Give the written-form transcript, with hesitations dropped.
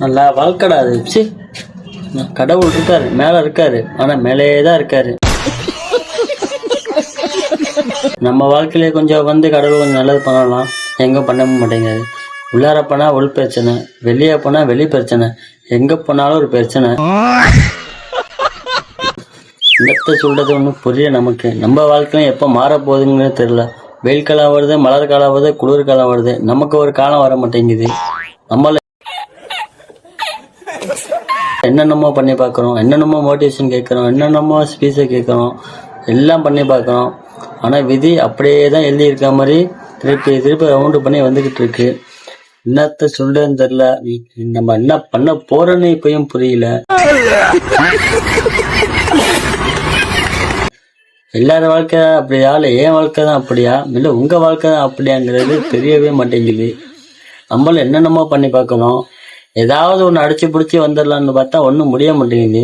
நல்லா வாழ்க்கடா அது. ச்சீ, கடவுள் இருக்காரு, மேல இருக்காரு, ஆனா மேலேயே தான் இருக்காரு. நம்ம வாழ்க்கையில கொஞ்சம் கடவுள் கொஞ்சம் நல்லது பண்ணலாம், எங்க பண்ண மாட்டேங்காது. உள்ளார போனா உள் பிரச்சனை, வெளியே போனா வெளி பிரச்சனை, எங்க போனாலும் ஒரு பிரச்சனை. என்னத்த சொல்றது ஒன்றும் புரியல நமக்கு. நம்ம வாழ்க்கையில எப்போ மாற போகுதுன்னு தெரியல. வெயில் காலம் வருது, மலர் காலம் வருது, குளிர் காலம் வருது, நமக்கு ஒரு காலம் வர மாட்டேங்குது. நம்மள என்னென்னமோ பண்ணி பார்க்குறோம், என்னென்னமோ மோட்டிவேஷன் கேட்குறோம், என்னென்னமோ ஸ்பீச்சை கேட்குறோம், எல்லாம் பண்ணி பார்க்குறோம். ஆனால் விதி அப்படியே தான் எழுதி இருக்க மாதிரி திருப்பி திருப்பி ரவுண்டு பண்ணி வந்துக்கிட்டு இருக்கு. என்னத்த சொல்றதுன்னு தெரியல. நம்ம என்ன பண்ண போறோன்னு இப்பயும் புரியல. எல்லாரும் வாழ்க்கை அப்படியா, இல்லை என் வாழ்க்கை தான் அப்படியா, இல்லை உங்க வாழ்க்கை தான் அப்படியாங்கிறது தெரியவே மாட்டேங்குது. நம்மளும் என்னென்னமோ பண்ணி பார்க்கணும், ஏதாவது ஒன்று அடிச்சு பிடிச்சி வந்துடலான்னு பார்த்தா ஒன்றும் முடிய மாட்டேங்குது.